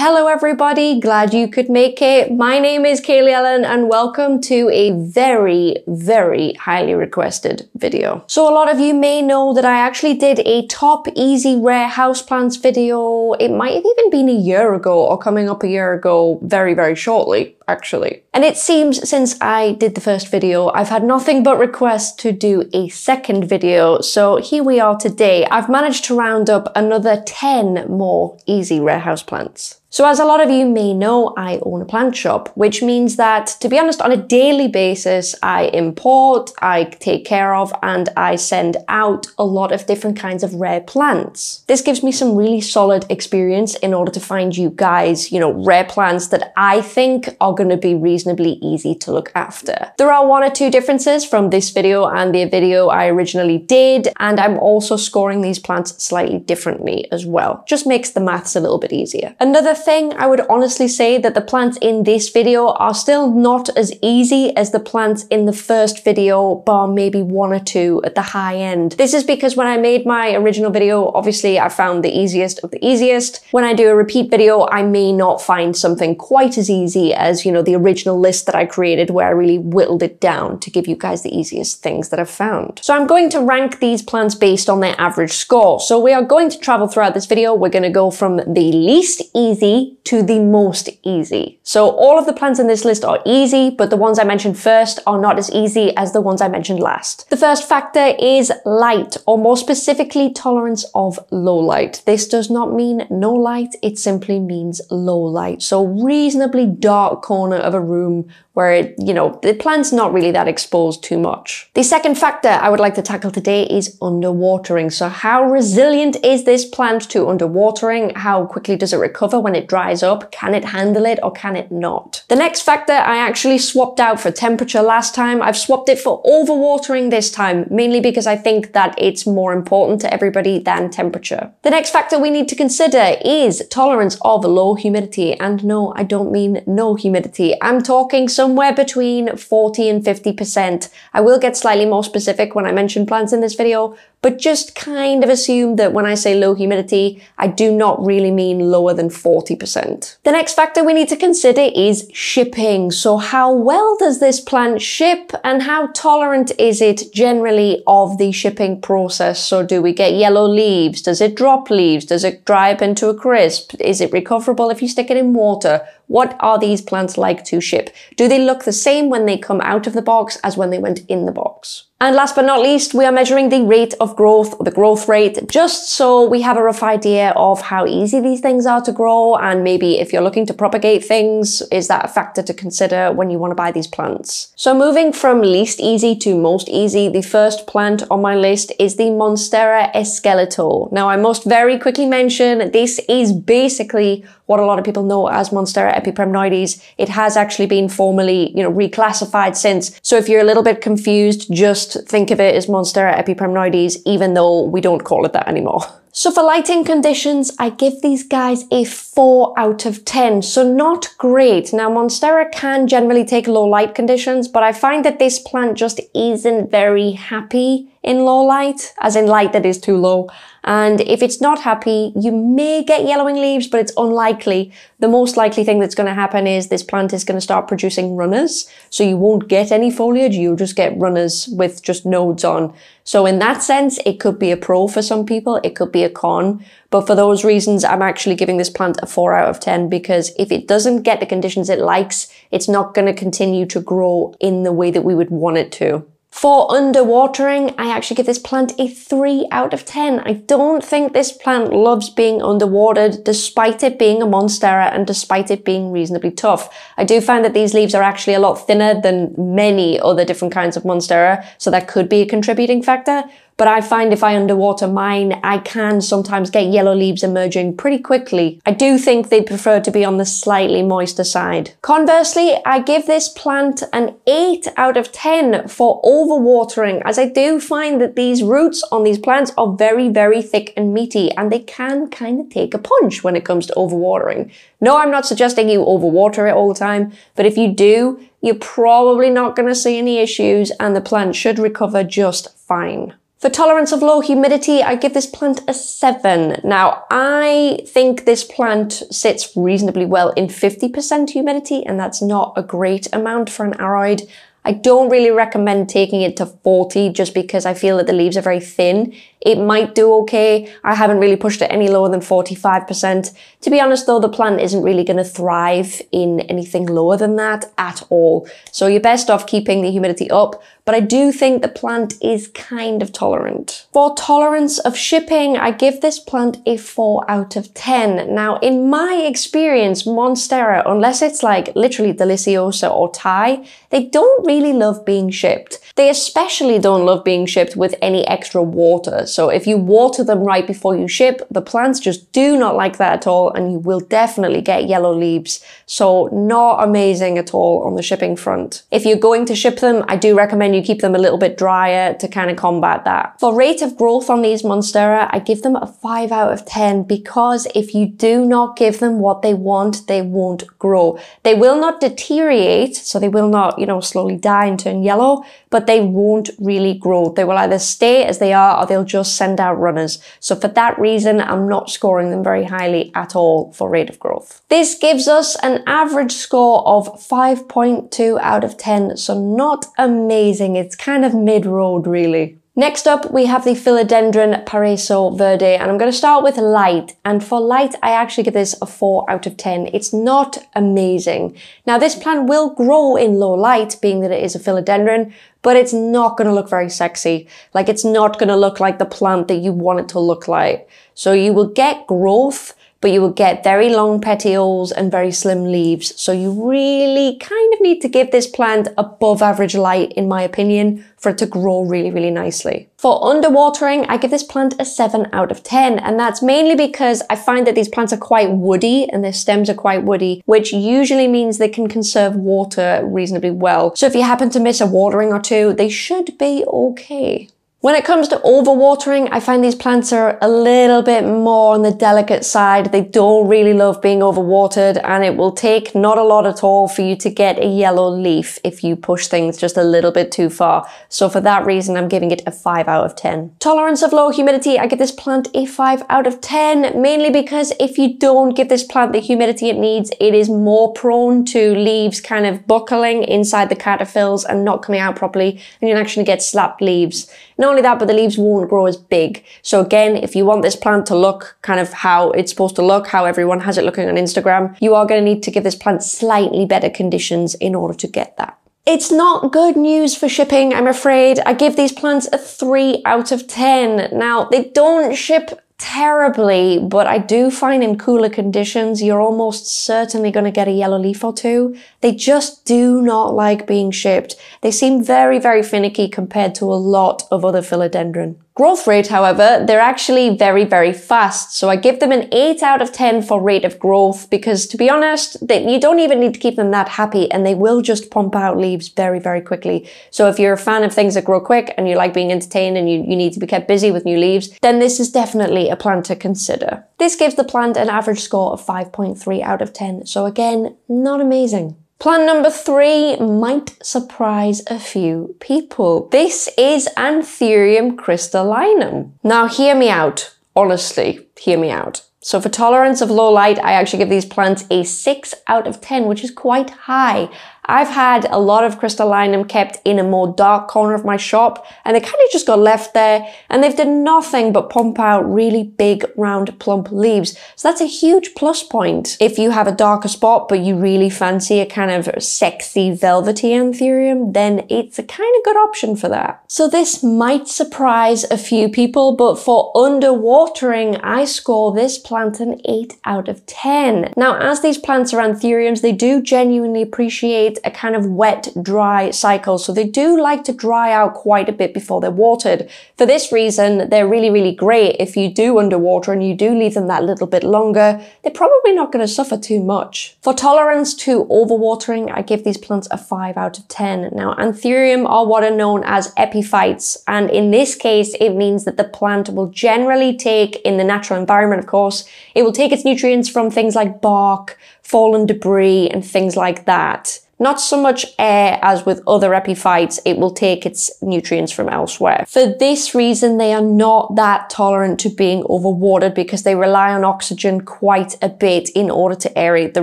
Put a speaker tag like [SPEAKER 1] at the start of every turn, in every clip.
[SPEAKER 1] Hello everybody, glad you could make it. My name is Kaylee Ellen and welcome to a very highly requested video. So a lot of you may know that I actually did a top easy rare houseplants video. It might have even been a year ago or coming up a year ago, very shortly actually. And it seems since I did the first video, I've had nothing but requests to do a second video. So here we are today. I've managed to round up another 10 more easy rare houseplants. So as a lot of you may know, I own a plant shop, which means that, to be honest, on a daily basis, I import, I take care of, and I send out a lot of different kinds of rare plants. This gives me some really solid experience in order to find you guys, rare plants that I think are going to be reasonably easy to look after. There are one or two differences from this video and the video I originally did, and I'm also scoring these plants slightly differently as well. Just makes the maths a little bit easier. Another thing, I would honestly say that the plants in this video are still not as easy as the plants in the first video, bar maybe one or two at the high end. This is because when I made my original video, obviously I found the easiest of the easiest. When I do a repeat video, I may not find something quite as easy as, the original list that I created where I really whittled it down to give you guys the easiest things that I've found. So I'm going to rank these plants based on their average score. So we are going to travel throughout this video. We're going to go from the least easy to the most easy. So all of the plants in this list are easy, but the ones I mentioned first are not as easy as the ones I mentioned last. The first factor is light, or more specifically, tolerance of low light. This does not mean no light, it simply means low light. So reasonably dark corner of a room where, the plant's not really that exposed too much. The second factor I would like to tackle today is underwatering. So how resilient is this plant to underwatering? How quickly does it recover when it dries up? Can it handle it or can it not? The next factor I actually swapped out for temperature last time. I've swapped it for overwatering this time, mainly because I think that it's more important to everybody than temperature. The next factor we need to consider is tolerance of low humidity. And no, I don't mean no humidity. I'm talking somewhere between 40 and 50%. I will get slightly more specific when I mention plants in this video, but just kind of assume that when I say low humidity, I do not really mean lower than 40%. The next factor we need to consider is shipping. So how well does this plant ship and how tolerant is it generally of the shipping process? So do we get yellow leaves? Does it drop leaves? Does it dry up into a crisp? Is it recoverable if you stick it in water? What are these plants like to ship? Do they look the same when they come out of the box as when they went in the box? And last but not least, we are measuring the rate of growth, or the growth rate, just so we have a rough idea of how easy these things are to grow, and maybe if you're looking to propagate things, is that a factor to consider when you want to buy these plants? So moving from least easy to most easy, the first plant on my list is the Monstera esqueleto. Now I must very quickly mention, this is basically what a lot of people know as Monstera epipramnoides. It has actually been formally, reclassified since. So if you're a little bit confused, just think of it as Monstera epipramnoides, even though we don't call it that anymore. So for lighting conditions, I give these guys a 4 out of 10. So not great. Now Monstera can generally take low light conditions, but I find that this plant just isn't very happy in low light, as in light that is too low. And if it's not happy, you may get yellowing leaves, but it's unlikely. The most likely thing that's going to happen is this plant is going to start producing runners. So you won't get any foliage, you'll just get runners with just nodes on. So in that sense, it could be a pro for some people, it could be a con. But for those reasons, I'm actually giving this plant a 4 out of 10 because if it doesn't get the conditions it likes, it's not going to continue to grow in the way that we would want it to. For underwatering, I actually give this plant a 3 out of 10. I don't think this plant loves being underwatered, despite it being a Monstera and despite it being reasonably tough. I do find that these leaves are actually a lot thinner than many other different kinds of Monstera, so that could be a contributing factor. But I find if I underwater mine, I can sometimes get yellow leaves emerging pretty quickly. I do think they prefer to be on the slightly moister side. Conversely, I give this plant an 8 out of 10 for overwatering, as I do find that these roots on these plants are very thick and meaty, and they can kind of take a punch when it comes to overwatering. No, I'm not suggesting you overwater it all the time, but if you do, you're probably not going to see any issues and the plant should recover just fine. For tolerance of low humidity, I give this plant a 7. Now, I think this plant sits reasonably well in 50% humidity, and that's not a great amount for an aroid. I don't really recommend taking it to 40 just because I feel that the leaves are very thin. It might do okay. I haven't really pushed it any lower than 45%. To be honest though, the plant isn't really going to thrive in anything lower than that at all. So you're best off keeping the humidity up, but I do think the plant is kind of tolerant. For tolerance of shipping, I give this plant a 4 out of 10. Now, in my experience, Monstera, unless it's like literally Deliciosa or Thai, they don't really love being shipped. They especially don't love being shipped with any extra water. So if you water them right before you ship, the plants just do not like that at all, and you will definitely get yellow leaves. So not amazing at all on the shipping front. If you're going to ship them, I do recommend you keep them a little bit drier to kind of combat that. For rate of growth on these Monstera, I give them a 5 out of 10 because if you do not give them what they want, they won't grow. They will not deteriorate, so they will not, slowly die and turn yellow, but they won't really grow. They will either stay as they are or they'll just send out runners. So for that reason, I'm not scoring them very highly at all for rate of growth. This gives us an average score of 5.2 out of 10, so not amazing. It's kind of mid-road really. Next up, we have the Philodendron Paraiso Verde, and I'm going to start with light. And for light, I actually give this a 4 out of 10. It's not amazing. Now, this plant will grow in low light, being that it is a philodendron, but it's not going to look very sexy. Like, it's not going to look like the plant that you want it to look like. So you will get growth, but you will get very long petioles and very slim leaves. So you really kind of need to give this plant above average light, in my opinion, for it to grow really, really nicely. For underwatering, I give this plant a 7 out of 10. And that's mainly because I find that these plants are quite woody and their stems are quite woody, which usually means they can conserve water reasonably well. So if you happen to miss a watering or two, they should be okay. When it comes to overwatering, I find these plants are a little bit more on the delicate side. They don't really love being overwatered, and it will take not a lot at all for you to get a yellow leaf if you push things just a little bit too far. So for that reason, I'm giving it a 5 out of 10. Tolerance of low humidity, I give this plant a 5 out of 10, mainly because if you don't give this plant the humidity it needs, it is more prone to leaves kind of buckling inside the caterpillars and not coming out properly, and you'll actually get slapped leaves. Not only that, but the leaves won't grow as big. So again, if you want this plant to look kind of how it's supposed to look, how everyone has it looking on Instagram, you are going to need to give this plant slightly better conditions in order to get that. It's not good news for shipping, I'm afraid. I give these plants a 3 out of 10. Now, they don't ship terribly, but I do find in cooler conditions, you're almost certainly going to get a yellow leaf or two. They just do not like being shipped. They seem very, very finicky compared to a lot of other philodendron. Growth rate, however, they're actually very, very fast. So I give them an 8 out of 10 for rate of growth because, to be honest, you don't even need to keep them that happy and they will just pump out leaves very, very quickly. So if you're a fan of things that grow quick and you like being entertained and you need to be kept busy with new leaves, then this is definitely a plant to consider. This gives the plant an average score of 5.3 out of 10. So again, not amazing. Plant number 3 might surprise a few people. This is Anthurium crystallinum. Now hear me out. Honestly, hear me out. So for tolerance of low light, I actually give these plants a 6 out of 10, which is quite high. I've had a lot of crystallinum kept in a more dark corner of my shop, and they kind of just got left there, and they've done nothing but pump out really big, round, plump leaves. So that's a huge plus point. If you have a darker spot, but you really fancy a kind of sexy, velvety anthurium, then it's a kind of good option for that. So this might surprise a few people, but for underwatering, I score this plant an 8 out of 10. Now, as these plants are anthuriums, they do genuinely appreciate a kind of wet, dry cycle. So they do like to dry out quite a bit before they're watered. For this reason, they're really, really great. If you do underwater and you do leave them that little bit longer, they're probably not going to suffer too much. For tolerance to overwatering, I give these plants a 5 out of 10. Now, anthurium are what are known as epiphytes. And in this case, it means that the plant will generally take, in the natural environment, of course, it will take its nutrients from things like bark, fallen debris, and things like that. Not so much air as with other epiphytes, it will take its nutrients from elsewhere. For this reason, they are not that tolerant to being overwatered because they rely on oxygen quite a bit in order to aerate the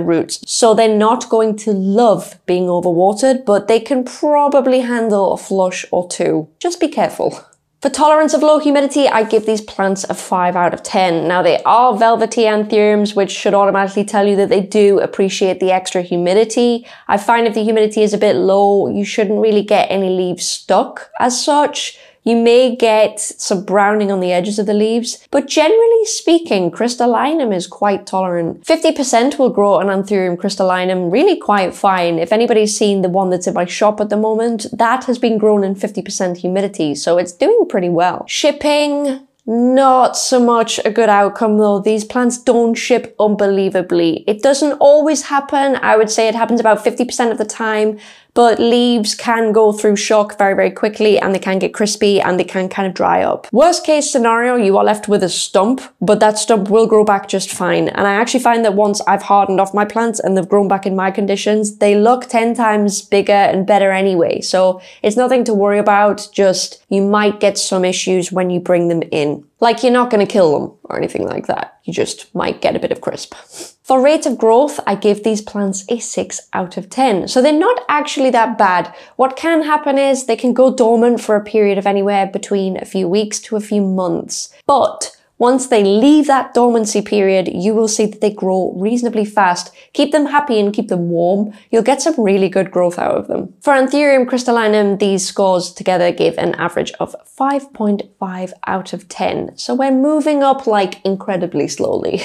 [SPEAKER 1] roots. So they're not going to love being overwatered, but they can probably handle a flush or two. Just be careful. For tolerance of low humidity, I give these plants a 5 out of 10. Now they are velvety anthuriums, which should automatically tell you that they do appreciate the extra humidity. I find if the humidity is a bit low, you shouldn't really get any leaves stuck as such. You may get some browning on the edges of the leaves, but generally speaking, crystallinum is quite tolerant. 50% will grow an anthurium crystallinum really quite fine. If anybody's seen the one that's in my shop at the moment, that has been grown in 50% humidity, so it's doing pretty well. Shipping, not so much a good outcome though. These plants don't ship unbelievably. It doesn't always happen. I would say it happens about 50% of the time, but leaves can go through shock very, very quickly and they can get crispy and they can kind of dry up. Worst case scenario, you are left with a stump, but that stump will grow back just fine. And I actually find that once I've hardened off my plants and they've grown back in my conditions, they look 10 times bigger and better anyway. So it's nothing to worry about, just you might get some issues when you bring them in. Like you're not going to kill them or anything like that. You just might get a bit of crisp. For rate of growth, I give these plants a 6 out of 10. So they're not actually that bad. What can happen is they can go dormant for a period of anywhere between a few weeks to a few months. But once they leave that dormancy period, you will see that they grow reasonably fast. Keep them happy and keep them warm. You'll get some really good growth out of them. For Anthurium crystallinum, these scores together give an average of 5.5 out of 10. So we're moving up like incredibly slowly.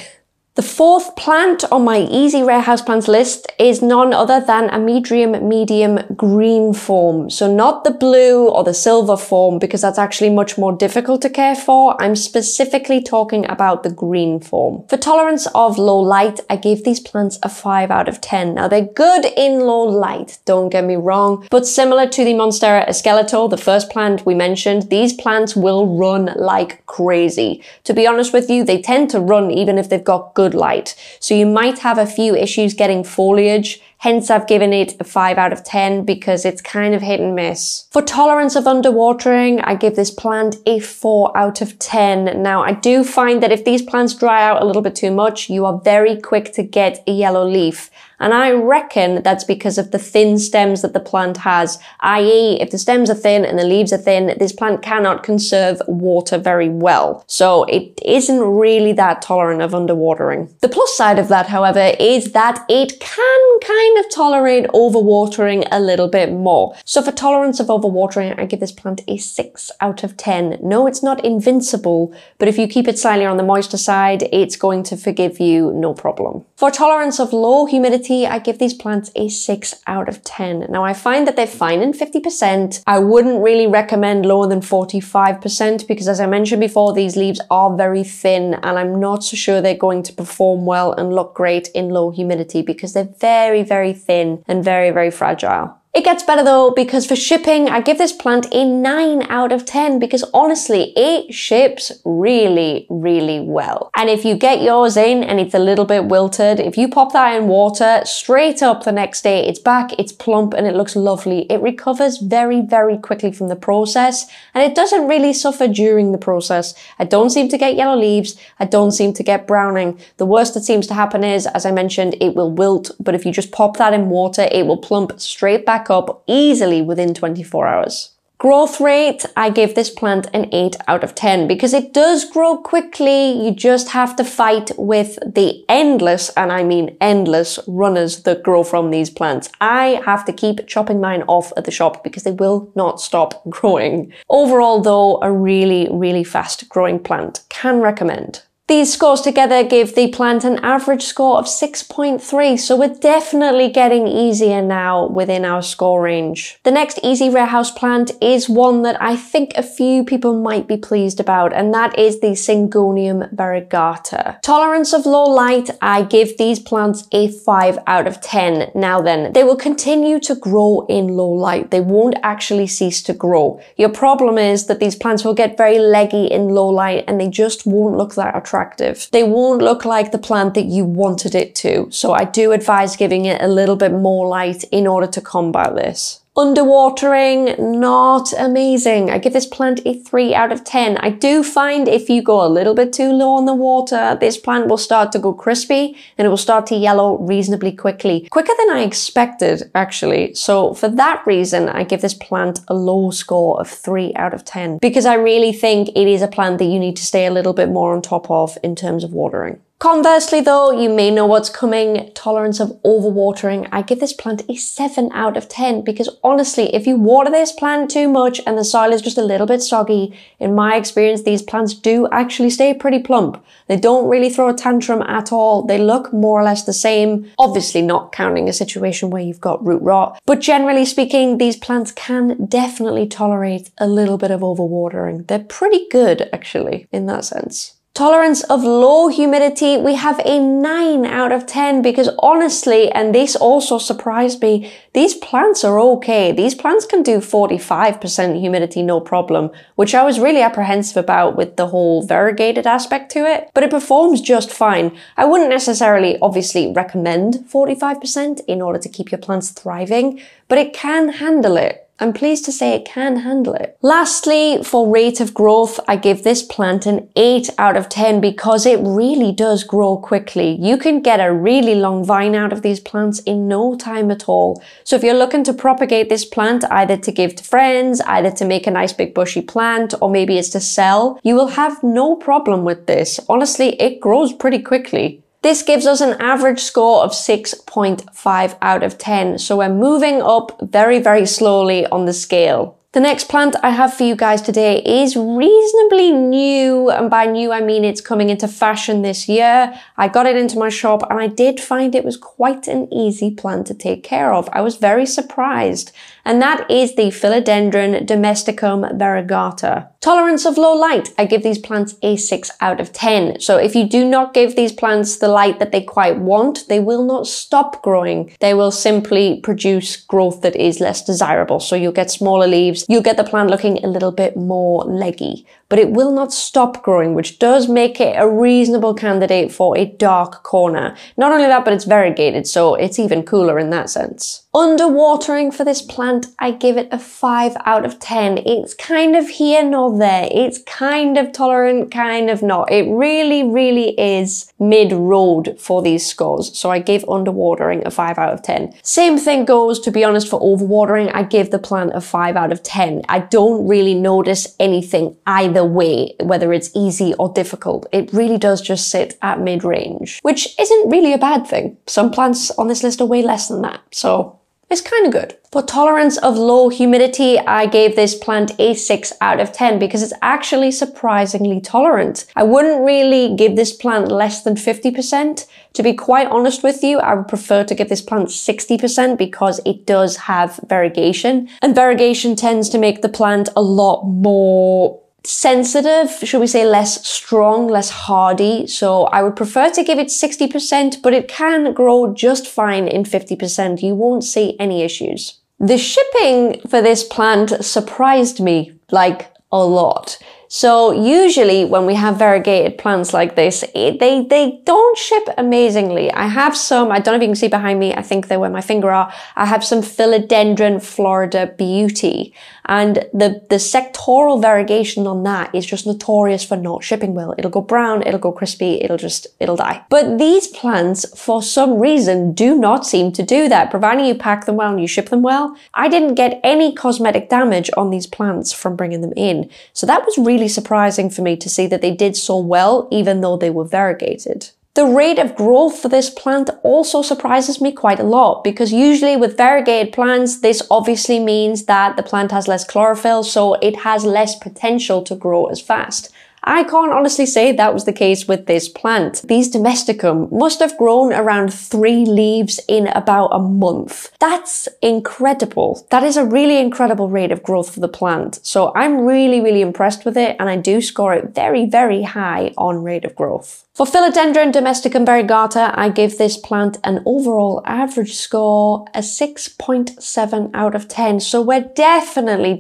[SPEAKER 1] The fourth plant on my easy rare houseplants list is none other than Amedrium medium green form. So not the blue or the silver form, because that's actually much more difficult to care for. I'm specifically talking about the green form. For tolerance of low light, I give these plants a 5 out of 10. Now they're good in low light, don't get me wrong, but similar to the Monstera esqueleto, the first plant we mentioned, these plants will run like crazy. To be honest with you, they tend to run even if they've got good light. So you might have a few issues getting foliage. Hence, I've given it a 5 out of 10 because it's kind of hit and miss. For tolerance of underwatering, I give this plant a 4 out of 10. Now, I do find that if these plants dry out a little bit too much, you are very quick to get a yellow leaf. And I reckon that's because of the thin stems that the plant has, i.e. if the stems are thin and the leaves are thin, this plant cannot conserve water very well. So it isn't really that tolerant of underwatering. The plus side of that, however, is that it can kind of tolerate overwatering a little bit more. So for tolerance of overwatering, I give this plant a 6 out of 10. No, it's not invincible, but if you keep it slightly on the moisture side, it's going to forgive you no problem. For tolerance of low humidity, I give these plants a 6 out of 10. Now I find that they're fine in 50%. I wouldn't really recommend lower than 45% because as I mentioned before, these leaves are very thin and I'm not so sure they're going to perform well and look great in low humidity because they're very, very thin and very, very fragile. It gets better though, because for shipping, I give this plant a 9 out of 10 because honestly, it ships really, really well. And if you get yours in and it's a little bit wilted, if you pop that in water, straight up the next day, it's back, it's plump, and it looks lovely. It recovers very, very quickly from the process, and it doesn't really suffer during the process. I don't seem to get yellow leaves. I don't seem to get browning. The worst that seems to happen is, as I mentioned, it will wilt, but if you just pop that in water, it will plump straight back up easily within 24 hours. Growth rate, I give this plant an 8 out of 10 because it does grow quickly. You just have to fight with the endless, and I mean endless, runners that grow from these plants. I have to keep chopping mine off at the shop because they will not stop growing. Overall though, a really, really fast growing plant. Can recommend. These scores together give the plant an average score of 6.3, so we're definitely getting easier now within our score range. The next easy rare house plant is one that I think a few people might be pleased about, and that is the Syngonium variegata. Tolerance of low light, I give these plants a 5 out of 10. Now then, they will continue to grow in low light. They won't actually cease to grow. Your problem is that these plants will get very leggy in low light and they just won't look that attractive attractive. They won't look like the plant that you wanted it to. So I do advise giving it a little bit more light in order to combat this. Underwatering, not amazing. I give this plant a 3 out of 10. I do find if you go a little bit too low on the water, this plant will start to go crispy and it will start to yellow reasonably quickly. Quicker than I expected, actually. So for that reason, I give this plant a low score of 3 out of 10 because I really think it is a plant that you need to stay a little bit more on top of in terms of watering. Conversely though, you may know what's coming, tolerance of overwatering. I give this plant a 7 out of 10 because honestly, if you water this plant too much and the soil is just a little bit soggy, in my experience, these plants do actually stay pretty plump. They don't really throw a tantrum at all. They look more or less the same, obviously not counting a situation where you've got root rot. But generally speaking, these plants can definitely tolerate a little bit of overwatering. They're pretty good actually in that sense. Tolerance of low humidity, we have a 9 out of 10 because honestly, and this also surprised me, these plants are okay. These plants can do 45% humidity, no problem, which I was really apprehensive about with the whole variegated aspect to it, but it performs just fine. I wouldn't necessarily obviously recommend 45% in order to keep your plants thriving, but it can handle it. I'm pleased to say it can handle it. Lastly, for rate of growth, I give this plant an 8 out of 10 because it really does grow quickly. You can get a really long vine out of these plants in no time at all. So if you're looking to propagate this plant, either to give to friends, either to make a nice big bushy plant, or maybe it's to sell, you will have no problem with this. Honestly, it grows pretty quickly. This gives us an average score of 6.5 out of 10. So we're moving up very, very slowly on the scale. The next plant I have for you guys today is reasonably new, and by new I mean it's coming into fashion this year. I got it into my shop and I did find it was quite an easy plant to take care of. I was very surprised, and that is the Philodendron Domesticum variegata. Tolerance of low light, I give these plants a 6 out of 10. So if you do not give these plants the light that they quite want, they will not stop growing. They will simply produce growth that is less desirable. So you'll get smaller leaves, you'll get the plant looking a little bit more leggy, but it will not stop growing, which does make it a reasonable candidate for a dark corner. Not only that, but it's variegated, so it's even cooler in that sense. Underwatering for this plant, I give it a 5 out of 10. It's kind of here nor there. It's kind of tolerant, kind of not. It really, really is mid-road for these scores. So I give underwatering a 5 out of 10. Same thing goes, to be honest, for overwatering. I give the plant a 5 out of 10. I don't really notice anything either way, whether it's easy or difficult. It really does just sit at mid-range, which isn't really a bad thing. Some plants on this list are way less than that. So it's kind of good. For tolerance of low humidity, I gave this plant a 6 out of 10 because it's actually surprisingly tolerant. I wouldn't really give this plant less than 50%. To be quite honest with you, I would prefer to give this plant 60% because it does have variegation, and variegation tends to make the plant a lot more sensitive, should we say less strong, less hardy. So I would prefer to give it 60%, but it can grow just fine in 50%. You won't see any issues. The shipping for this plant surprised me like a lot. So usually when we have variegated plants like this, they don't ship amazingly. I have some, I don't know if you can see behind me, I think they're where my finger are. I have some Philodendron Florida Beauty, and the sectoral variegation on that is just notorious for not shipping well. It'll go brown, it'll go crispy, it'll die. But these plants, for some reason, do not seem to do that, providing you pack them well and you ship them well. I didn't get any cosmetic damage on these plants from bringing them in. So that was really surprising for me to see that they did so well, even though they were variegated. The rate of growth for this plant also surprises me quite a lot, because usually with variegated plants, this obviously means that the plant has less chlorophyll, so it has less potential to grow as fast. I can't honestly say that was the case with this plant. These Domesticum must have grown around 3 leaves in about a month. That's incredible. That is a really incredible rate of growth for the plant. So I'm really, really impressed with it, and I do score it very, very high on rate of growth. For Philodendron Domesticum variegata, I give this plant an overall average score, a 6.7 out of 10. So we're definitely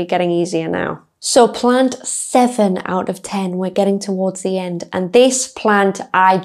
[SPEAKER 1] getting easier now. So plant 7 out of 10, we're getting towards the end. And this plant, I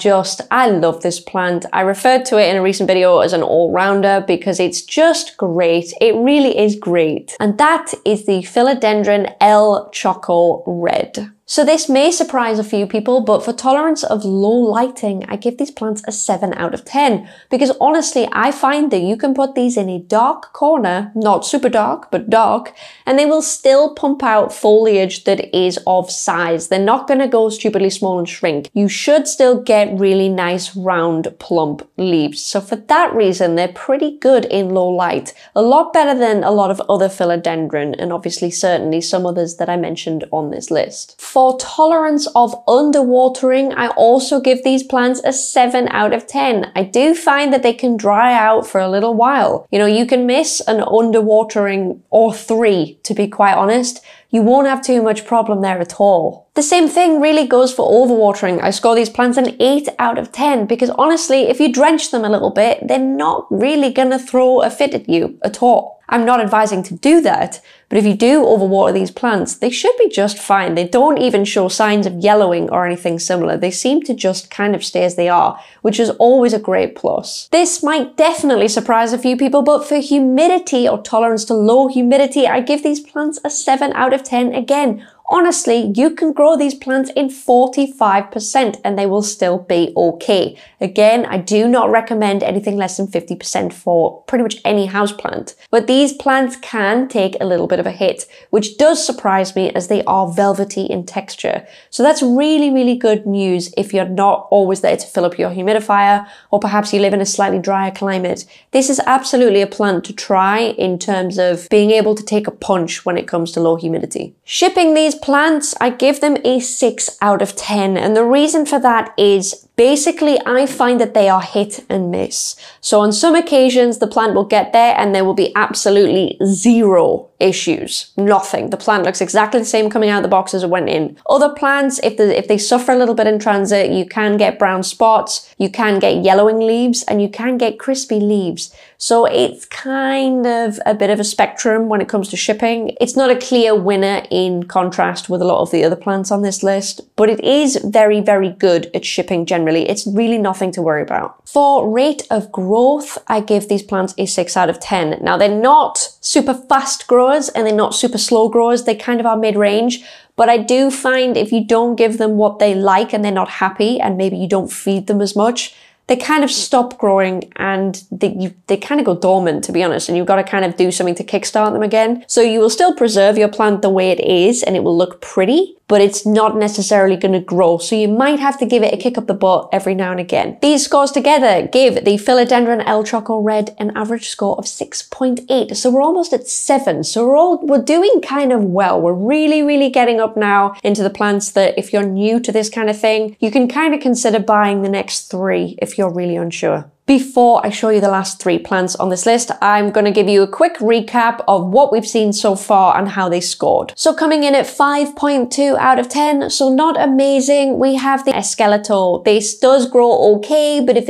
[SPEAKER 1] love this plant. I referred to it in a recent video as an all-rounder because it's just great. It really is great. And that is the Philodendron El Choco Red. So this may surprise a few people, but for tolerance of low lighting, I give these plants a 7 out of 10. Because honestly, I find that you can put these in a dark corner, not super dark, but dark, and they will still pump out foliage that is of size. They're not going to go stupidly small and shrink. You should still get really nice, round, plump leaves. So for that reason, they're pretty good in low light. A lot better than a lot of other philodendron, and obviously certainly some others that I mentioned on this list. For tolerance of underwatering, I also give these plants a 7 out of 10. I do find that they can dry out for a little while. You know, you can miss an underwatering or 3, to be quite honest. You won't have too much problem there at all. The same thing really goes for overwatering. I score these plants an 8 out of 10 because honestly, if you drench them a little bit, they're not really gonna throw a fit at you at all. I'm not advising to do that, but if you do overwater these plants, they should be just fine. They don't even show signs of yellowing or anything similar. They seem to just kind of stay as they are, which is always a great plus. This might definitely surprise a few people, but for humidity or tolerance to low humidity, I give these plants a 7 out of 10 again. Honestly, you can grow these plants in 45% and they will still be okay. Again, I do not recommend anything less than 50% for pretty much any houseplant. But these plants can take a little bit of a hit, which does surprise me as they are velvety in texture. So that's really, really good news if you're not always there to fill up your humidifier, or perhaps you live in a slightly drier climate. This is absolutely a plant to try in terms of being able to take a punch when it comes to low humidity. Shipping these plants, I give them a 6 out of 10. And the reason for that is basically I find that they are hit and miss. So on some occasions, the plant will get there and there will be absolutely zero issues. Nothing. The plant looks exactly the same coming out of the box as it went in. Other plants, if they suffer a little bit in transit, you can get brown spots, you can get yellowing leaves, and you can get crispy leaves. So it's kind of a bit of a spectrum when it comes to shipping. It's not a clear winner in contrast with a lot of the other plants on this list, but it is very, very good at shipping generally. It's really nothing to worry about. For rate of growth, I give these plants a 6 out of 10. Now, they're not super fast growers and they're not super slow growers. They kind of are mid-range. But I do find if you don't give them what they like and they're not happy and maybe you don't feed them as much, they kind of stop growing and they kind of go dormant, to be honest, and you've got to kind of do something to kickstart them again. So you will still preserve your plant the way it is and it will look pretty, but it's not necessarily going to grow. So you might have to give it a kick up the butt every now and again. These scores together give the Philodendron El Choco Red an average score of 6.8. So we're almost at 7. So we're doing kind of well. We're really, really getting up now into the plants that if you're new to this kind of thing, you can kind of consider buying the next 3 if you're really unsure. Before I show you the last 3 plants on this list, I'm going to give you a quick recap of what we've seen so far and how they scored. So coming in at 5.2 out of 10, so not amazing. We have the Esqueleto. This does grow okay, but if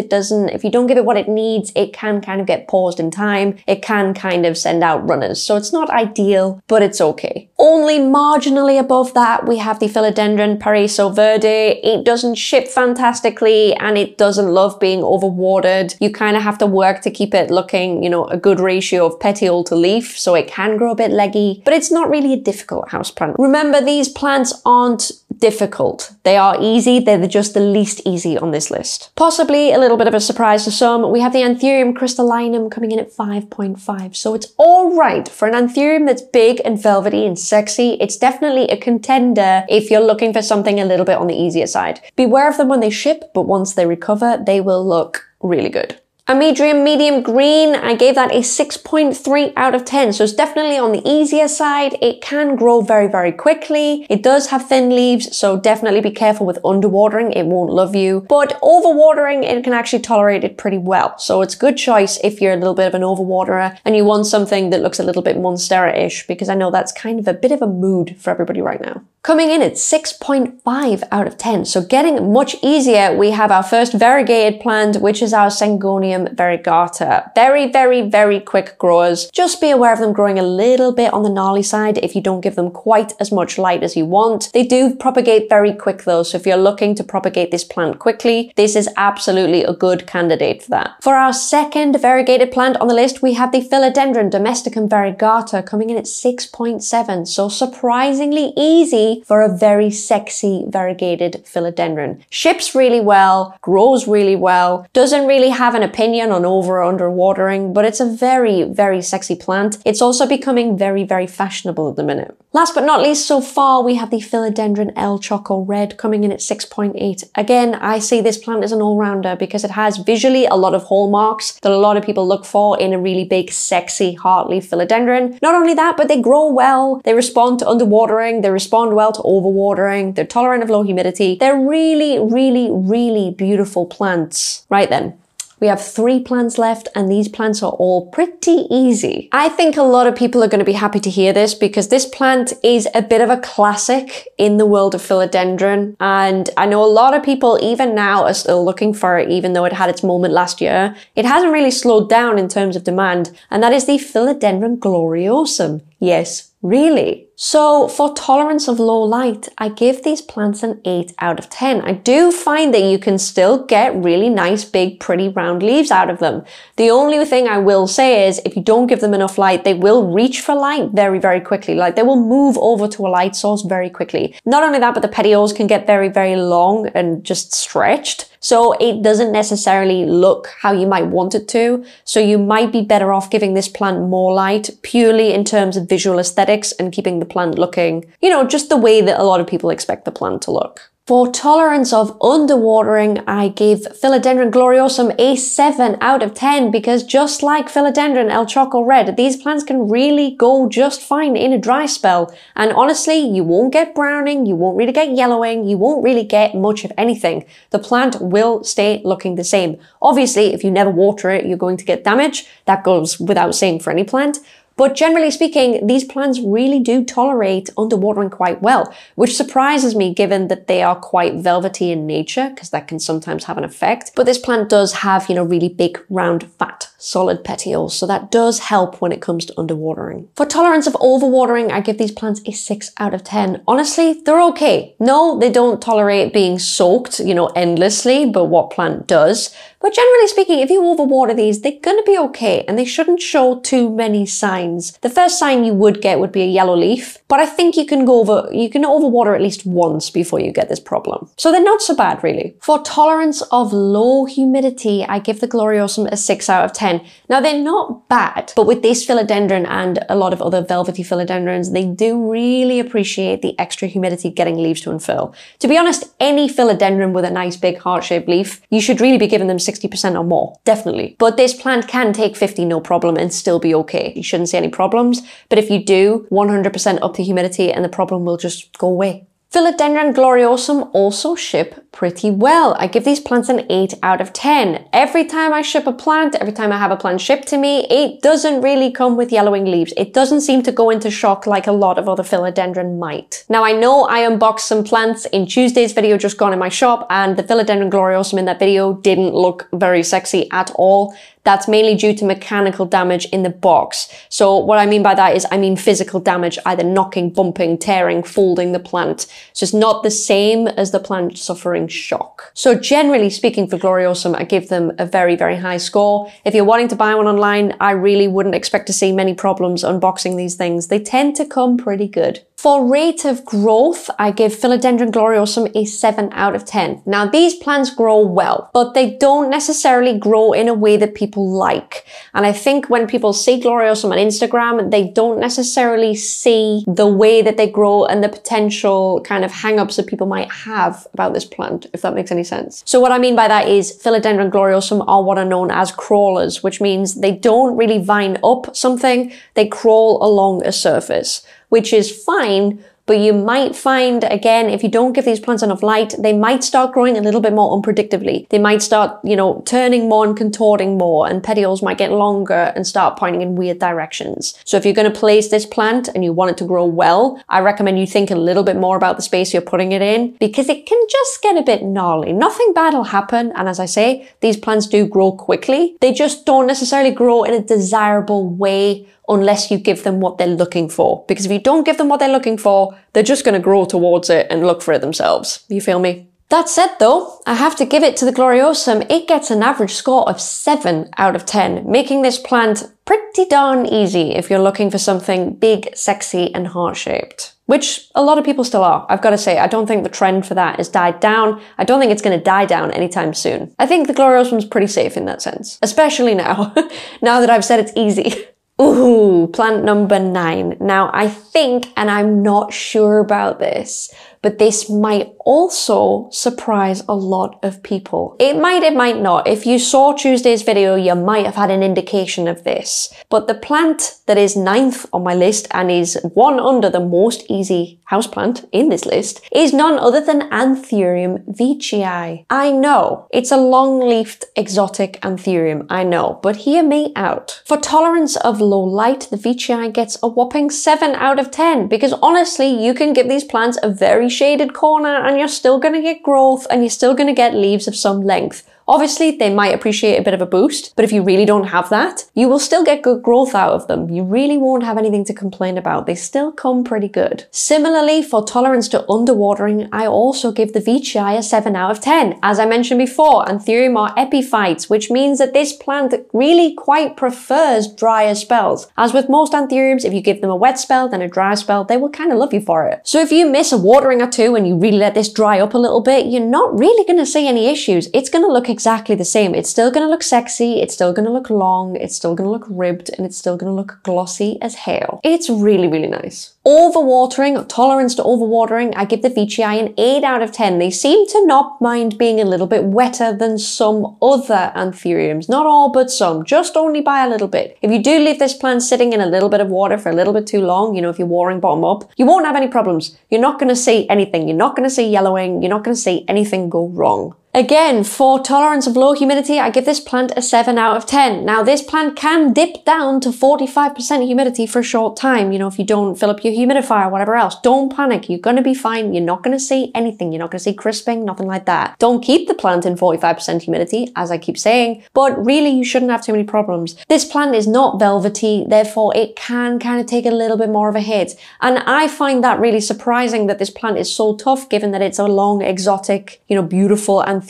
[SPEAKER 1] you don't give it what it needs, it can kind of get paused in time. It can kind of send out runners. So it's not ideal, but it's okay. Only marginally above that, we have the Philodendron Paraíso Verde. It doesn't ship fantastically and it doesn't love being overwatered. You kind of have to work to keep it looking, you know, a good ratio of petiole to leaf, so it can grow a bit leggy, but it's not really a difficult houseplant. Remember, these plants aren't difficult. They are easy, they're just the least easy on this list. Possibly a little bit of a surprise to some, we have the Anthurium crystallinum coming in at 5.5, so it's all right. For an Anthurium that's big and velvety and sexy, it's definitely a contender if you're looking for something a little bit on the easier side. Beware of them when they ship, but once they recover, they will look really good. Amedrium medium green, I gave that a 6.3 out of 10. So it's definitely on the easier side. It can grow very, very quickly. It does have thin leaves, so definitely be careful with underwatering. It won't love you. But overwatering, it can actually tolerate it pretty well. So it's a good choice if you're a little bit of an overwaterer and you want something that looks a little bit Monstera-ish, because I know that's kind of a bit of a mood for everybody right now. coming in at 6.5 out of 10. So getting much easier, we have our first variegated plant, which is our Syngonium variegata. Very, very, very quick growers. Just be aware of them growing a little bit on the gnarly side if you don't give them quite as much light as you want. They do propagate very quick though, so if you're looking to propagate this plant quickly, this is absolutely a good candidate for that. For our second variegated plant on the list, we have the Philodendron domesticum variegata coming in at 6.7. So surprisingly easy for a very sexy variegated philodendron. Ships really well, grows really well, doesn't really have an opinion on over or under watering, but it's a very, very sexy plant. It's also becoming very, very fashionable at the minute. Last but not least, so far, we have the Philodendron El Choco Red coming in at 6.8. Again, I see this plant as an all-rounder because it has visually a lot of hallmarks that a lot of people look for in a really big, sexy, heartleaf philodendron. Not only that, but they grow well, they respond to underwatering, they respond well to overwatering, they're tolerant of low humidity. They're really, really, really beautiful plants. Right then. We have 3 plants left and these plants are all pretty easy. I think a lot of people are going to be happy to hear this because this plant is a bit of a classic in the world of philodendron. And I know a lot of people even now are still looking for it even though it had its moment last year. It hasn't really slowed down in terms of demand, and that is the Philodendron gloriosum. Yes, really. So for tolerance of low light, I give these plants an 8 out of 10. I do find that you can still get really nice, big, pretty round leaves out of them. The only thing I will say is if you don't give them enough light, they will reach for light very, very quickly. Like they will move over to a light source very quickly. Not only that, but the petioles can get very, very long and just stretched. So it doesn't necessarily look how you might want it to. So you might be better off giving this plant more light purely in terms of visual aesthetics and keeping the plant looking, you know, just the way that a lot of people expect the plant to look. For tolerance of underwatering, I give Philodendron gloriosum a 7 out of 10 because just like Philodendron El Choco Red, these plants can really go just fine in a dry spell. And honestly, you won't get browning, you won't really get yellowing, you won't really get much of anything. The plant will stay looking the same. Obviously, if you never water it, you're going to get damage. That goes without saying for any plant. But generally speaking, these plants really do tolerate underwatering quite well, which surprises me given that they are quite velvety in nature, because that can sometimes have an effect. But this plant does have, you know, really big, round, fat, solid petioles, so that does help when it comes to underwatering. For tolerance of overwatering, I give these plants a 6 out of 10. Honestly, they're okay. No, they don't tolerate being soaked, you know, endlessly, but what plant does? But generally speaking, if you overwater these, they're going to be okay and they shouldn't show too many signs. The first sign you would get would be a yellow leaf, but I think you can overwater at least once before you get this problem. So they're not so bad really. For tolerance of low humidity, I give the gloriosum a 6 out of 10. Now they're not bad, but with this philodendron and a lot of other velvety philodendrons, they do really appreciate the extra humidity getting leaves to unfurl. To be honest, any philodendron with a nice big heart-shaped leaf, you should really be giving them 60% or more, definitely. But this plant can take 50 no problem and still be okay. You shouldn't see any problems, but if you do, 100% up the humidity and the problem will just go away. Philodendron gloriosum also ship pretty well. I give these plants an 8 out of 10. Every time I ship a plant, every time I have a plant shipped to me, it doesn't really come with yellowing leaves. It doesn't seem to go into shock like a lot of other philodendron might. Now I know I unboxed some plants in Tuesday's video just gone in my shop, and the Philodendron gloriosum in that video didn't look very sexy at all. That's mainly due to mechanical damage in the box. So what I mean by that is I mean physical damage, either knocking, bumping, tearing, folding the plant. So it's not the same as the plant suffering shock. So generally speaking for gloriosum, I give them a very, very high score. If you're wanting to buy one online, I really wouldn't expect to see many problems unboxing these things. They tend to come pretty good. For rate of growth, I give Philodendron gloriosum a 7 out of 10. Now these plants grow well, but they don't necessarily grow in a way that people like. And I think when people see gloriosum on Instagram, they don't necessarily see the way that they grow and the potential kind of hang-ups that people might have about this plant, if that makes any sense. So what I mean by that is Philodendron gloriosum are what are known as crawlers, which means they don't really vine up something, they crawl along a surface, which is fine, but you might find, again, if you don't give these plants enough light, they might start growing a little bit more unpredictably. They might start, turning more and contorting more, and petioles might get longer and start pointing in weird directions. So if you're going to place this plant and you want it to grow well, I recommend you think a little bit more about the space you're putting it in, because it can just get a bit gnarly. Nothing bad will happen, and as I say, these plants do grow quickly. They just don't necessarily grow in a desirable way unless you give them what they're looking for. Because if you don't give them what they're looking for, they're just going to grow towards it and look for it themselves. You feel me? That said though, I have to give it to the Gloriosum. It gets an average score of 7 out of 10, making this plant pretty darn easy if you're looking for something big, sexy, and heart-shaped. Which a lot of people still are. I've got to say, I don't think the trend for that has died down. I don't think it's going to die down anytime soon. I think the Gloriosum's pretty safe in that sense. Especially now, now that I've said it's easy. Ooh, plant number 9. Now I think, and I'm not sure about this, but this might also surprise a lot of people. It might not. If you saw Tuesday's video, you might have had an indication of this. But the plant that is 9th on my list and is one under the most easy houseplant in this list is none other than Anthurium veitchii. I know, it's a long-leafed exotic Anthurium, I know, but hear me out. For tolerance of low light, the veitchii gets a whopping 7 out of 10, because honestly, you can give these plants a very shaded corner and you're still going to get growth and you're still going to get leaves of some length. Obviously, they might appreciate a bit of a boost, but if you really don't have that, you will still get good growth out of them. You really won't have anything to complain about. They still come pretty good. Similarly, for tolerance to underwatering, I also give the veitchii a 7 out of 10. As I mentioned before, Anthurium are epiphytes, which means that this plant really quite prefers drier spells. As with most Anthuriums, if you give them a wet spell, then a dry spell, they will kind of love you for it. So if you miss a watering or two and you really let this dry up a little bit, you're not really going to see any issues. It's going to look exactly the same. It's still going to look sexy, it's still going to look long, it's still going to look ribbed, and it's still going to look glossy as hell. It's really, really nice. Overwatering, or tolerance to overwatering, I give the veitchii an 8 out of 10. They seem to not mind being a little bit wetter than some other Anthuriums. Not all, but some. Just only by a little bit. If you do leave this plant sitting in a little bit of water for a little bit too long, if you're watering bottom up, you won't have any problems. You're not going to see anything. You're not going to see yellowing. You're not going to see anything go wrong. Again, for tolerance of low humidity, I give this plant a 7 out of 10. Now, this plant can dip down to 45% humidity for a short time. If you don't fill up your humidifier or whatever else, don't panic. You're going to be fine. You're not going to see anything. You're not going to see crisping, nothing like that. Don't keep the plant in 45% humidity, as I keep saying, but really you shouldn't have too many problems. This plant is not velvety, therefore it can kind of take a little bit more of a hit. And I find that really surprising that this plant is so tough, given that it's a long, exotic, beautiful Anthurium.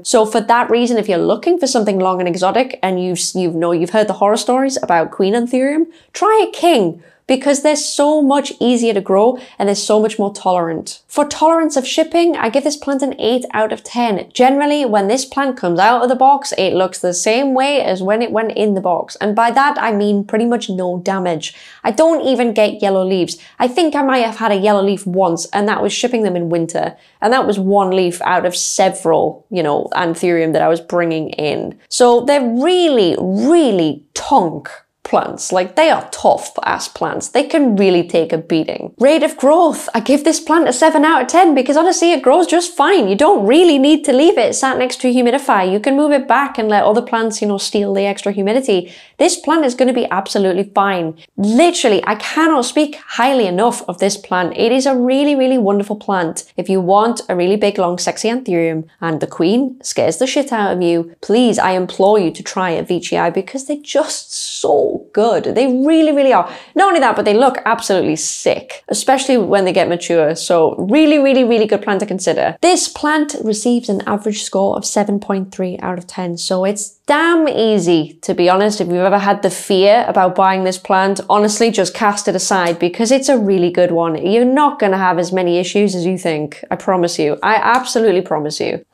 [SPEAKER 1] So for that reason, if you're looking for something long and exotic and you've heard the horror stories about Queen Anthurium, try a king, because they're so much easier to grow and they're so much more tolerant. For tolerance of shipping, I give this plant an 8 out of 10. Generally, when this plant comes out of the box, it looks the same way as when it went in the box. And by that, I mean pretty much no damage. I don't even get yellow leaves. I think I might have had a yellow leaf once, and that was shipping them in winter. And that was one leaf out of several, Anthurium that I was bringing in. So they're really, really tonk plants. Like, they are tough ass plants. They can really take a beating. Rate of growth, I give this plant a 7 out of 10 because honestly it grows just fine. You don't really need to leave it sat next to a humidifier. You can move it back and let other plants, steal the extra humidity. This plant is going to be absolutely fine. Literally, I cannot speak highly enough of this plant. It is a really, really wonderful plant. If you want a really big, long, sexy Anthurium and the queen scares the shit out of you, please, I implore you to try a veitchii because they're just so good. They really, really are. Not only that, but they look absolutely sick, especially when they get mature. So really, really, really good plant to consider. This plant receives an average score of 7.3 out of 10. So it's damn easy, to be honest. If you've ever had the fear about buying this plant, honestly, just cast it aside because it's a really good one. You're not going to have as many issues as you think. I promise you. I absolutely promise you.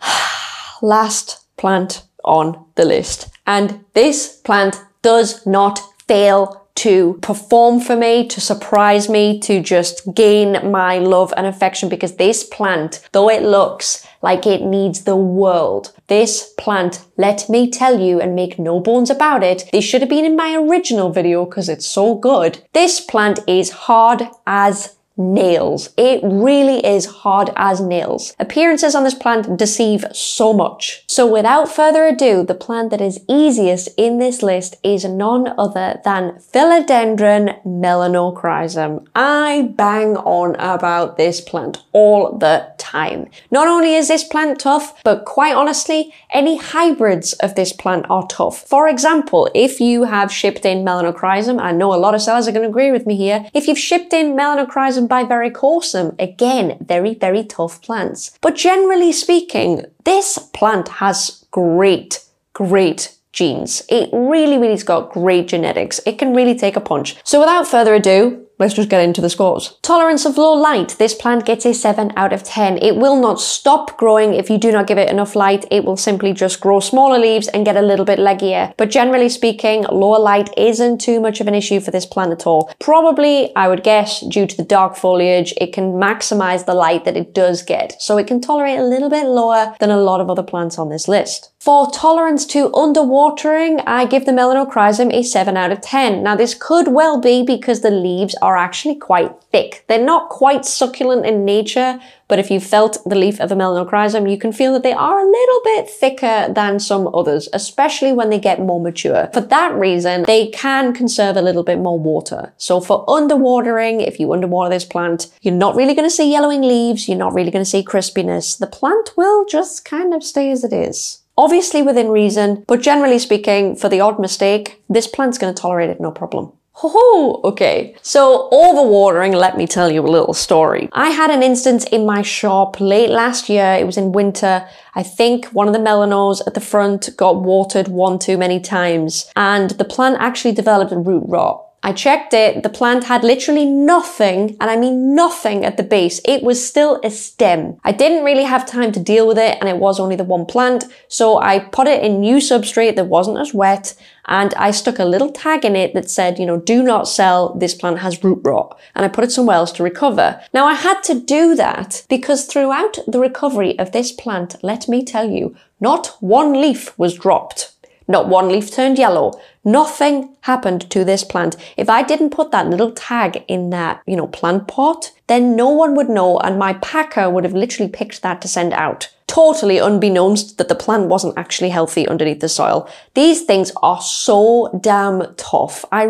[SPEAKER 1] Last plant on the list. And this plant does not fail to perform for me, to surprise me, to just gain my love and affection, because this plant, though it looks like it needs the world, this plant, let me tell you and make no bones about it, this should have been in my original video because it's so good. This plant is hard as nails. It really is hard as nails. Appearances on this plant deceive so much. So without further ado, the plant that is easiest in this list is none other than Philodendron melanochrysum. I bang on about this plant all the time. Not only is this plant tough, but quite honestly, any hybrids of this plant are tough. For example, if you have shipped in melanochrysum, I know a lot of sellers are going to agree with me here, if you've shipped in melanochrysum by varicosum, again, very, very tough plants. But generally speaking, this plant has great genes. It really's got great genetics. It can really take a punch. So without further ado, let's just get into the scores. Tolerance of low light. This plant gets a 7 out of 10. It will not stop growing if you do not give it enough light. It will simply just grow smaller leaves and get a little bit leggier. But generally speaking, lower light isn't too much of an issue for this plant at all. Probably, I would guess, due to the dark foliage, it can maximize the light that it does get. So it can tolerate a little bit lower than a lot of other plants on this list. For tolerance to underwatering, I give the melanochrysum a 7 out of 10. Now this could well be because the leaves are actually quite thick. They're not quite succulent in nature, but if you felt the leaf of a melanochrysum, you can feel that they are a little bit thicker than some others, especially when they get more mature. For that reason, they can conserve a little bit more water. So for underwatering, if you underwater this plant, you're not really going to see yellowing leaves, you're not really going to see crispiness. The plant will just kind of stay as it is. Obviously within reason, but generally speaking, for the odd mistake, this plant's going to tolerate it no problem. Okay. So overwatering, let me tell you a little story. I had an instance in my shop late last year. It was in winter. I think one of the melanos at the front got watered one too many times, and the plant actually developed a root rot. I checked it, the plant had literally nothing, and I mean nothing at the base. It was still a stem. I didn't really have time to deal with it, and it was only the one plant, so I put it in new substrate that wasn't as wet, and I stuck a little tag in it that said, you know, do not sell, this plant has root rot, and I put it somewhere else to recover. Now I had to do that because throughout the recovery of this plant, let me tell you, not one leaf was dropped. Not one leaf turned yellow. Nothing happened to this plant. If I didn't put that little tag in that, you know, plant pot, then no one would know, and my packer would have literally picked that to send out. Totally unbeknownst that the plant wasn't actually healthy underneath the soil. These things are so damn tough. I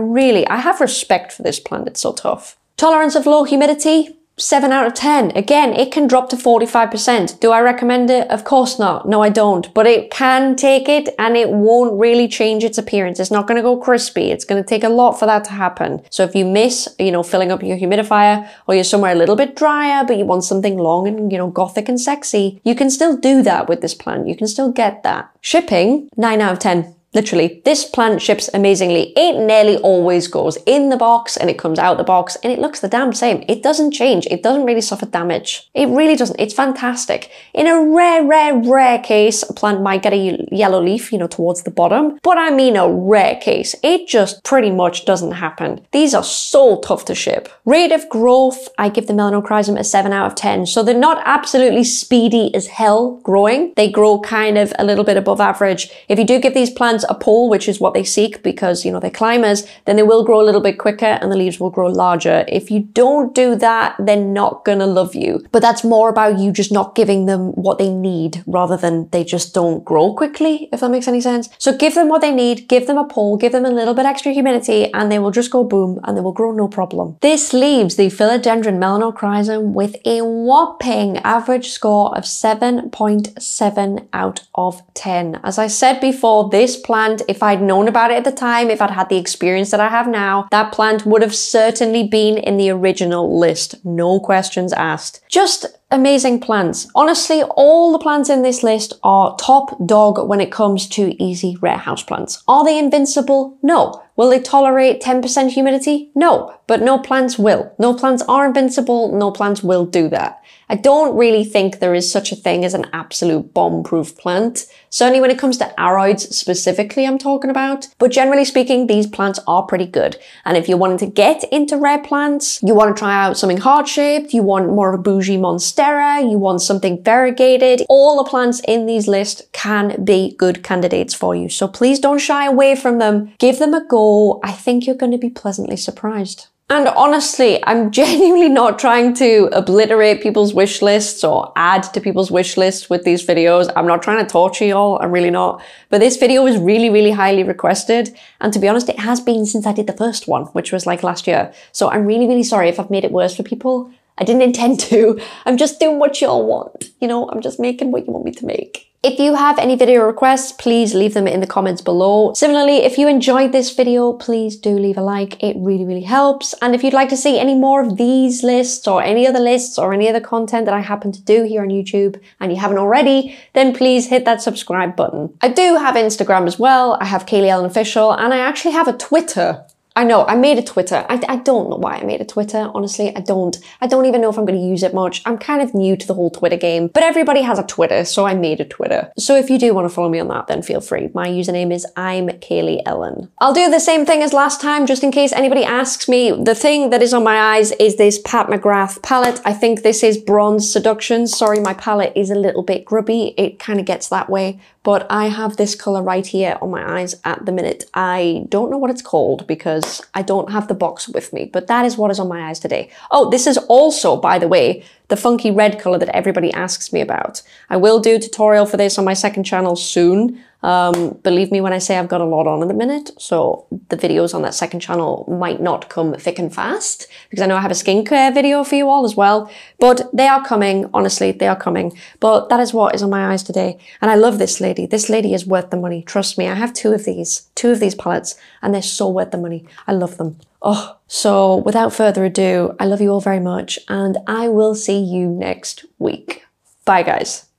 [SPEAKER 1] have respect for this plant. It's so tough. Tolerance of low humidity? 7 out of 10. Again, it can drop to 45%. Do I recommend it? Of course not. No, I don't. But it can take it, and it won't really change its appearance. It's not going to go crispy. It's going to take a lot for that to happen. So if you miss, you know, filling up your humidifier, or you're somewhere a little bit drier, but you want something long and, you know, gothic and sexy, you can still do that with this plant. You can still get that. Shipping? 9 out of 10. Literally, this plant ships amazingly. It nearly always goes in the box and it comes out the box and it looks the damn same. It doesn't change. It doesn't really suffer damage. It really doesn't. It's fantastic. In a rare case, a plant might get a yellow leaf, you know, towards the bottom. But I mean a rare case. It just pretty much doesn't happen. These are so tough to ship. Rate of growth, I give the melanochrysum a 7 out of 10. So they're not absolutely speedy as hell growing. They grow kind of a little bit above average. If you do give these plants a pole, which is what they seek because, you know, they're climbers, then they will grow a little bit quicker and the leaves will grow larger. If you don't do that, they're not gonna love you. But that's more about you just not giving them what they need rather than they just don't grow quickly, if that makes any sense. So give them what they need, give them a pole, give them a little bit extra humidity, and they will just go boom and they will grow no problem. This leaves the Philodendron melanochrysum with a whopping average score of 7.7 out of 10. As I said before, this plant, if I'd known about it at the time, if I'd had the experience that I have now, that plant would have certainly been in the original list. No questions asked. Just amazing plants. Honestly, all the plants in this list are top dog when it comes to easy rare houseplants. Are they invincible? No. Will they tolerate 10% humidity? No. But no plants will. No plants are invincible. No plants will do that. I don't really think there is such a thing as an absolute bomb-proof plant. Certainly when it comes to aroids specifically I'm talking about. But generally speaking, these plants are pretty good. And if you're wanting to get into rare plants, you want to try out something heart-shaped, you want more of a bougie monstera, you want something variegated, all the plants in these lists can be good candidates for you. So please don't shy away from them. Give them a go. I think you're going to be pleasantly surprised. And honestly, I'm genuinely not trying to obliterate people's wish lists or add to people's wish lists with these videos. I'm not trying to torture y'all, I'm really not. But this video was really, really highly requested. And to be honest, it has been since I did the first one, which was like last year. So I'm really, really sorry if I've made it worse for people. I didn't intend to. I'm just doing what y'all want. You know, I'm just making what you want me to make. If you have any video requests, please leave them in the comments below. Similarly, if you enjoyed this video, please do leave a like. It really, really helps. And if you'd like to see any more of these lists or any other lists or any other content that I happen to do here on YouTube and you haven't already, then please hit that subscribe button. I do have Instagram as well. I have Kaylee Ellen Official, and I actually have a Twitter. I know, I made a Twitter. I don't know why I made a Twitter, honestly. I don't even know if I'm going to use it much. I'm kind of new to the whole Twitter game, but everybody has a Twitter, so I made a Twitter. So if you do want to follow me on that, then feel free. My username is I'm Kaylee Ellen. I'll do the same thing as last time, just in case anybody asks me. The thing that is on my eyes is this Pat McGrath palette. I think this is Bronze Seduction. Sorry, my palette is a little bit grubby. It kind of gets that way. But I have this color right here on my eyes at the minute. I don't know what it's called because I don't have the box with me, but that is what is on my eyes today. Oh, this is also, by the way, the funky red color that everybody asks me about. I will do a tutorial for this on my second channel soon. Believe me when I say I've got a lot on at the minute, so the videos on that second channel might not come thick and fast, because I know I have a skincare video for you all as well, but they are coming, honestly, they are coming. But that is what is on my eyes today, and I love this lady. This lady is worth the money, trust me. I have two of these palettes, and they're so worth the money. I love them. Oh, so without further ado, I love you all very much, and I will see you next week. Bye, guys.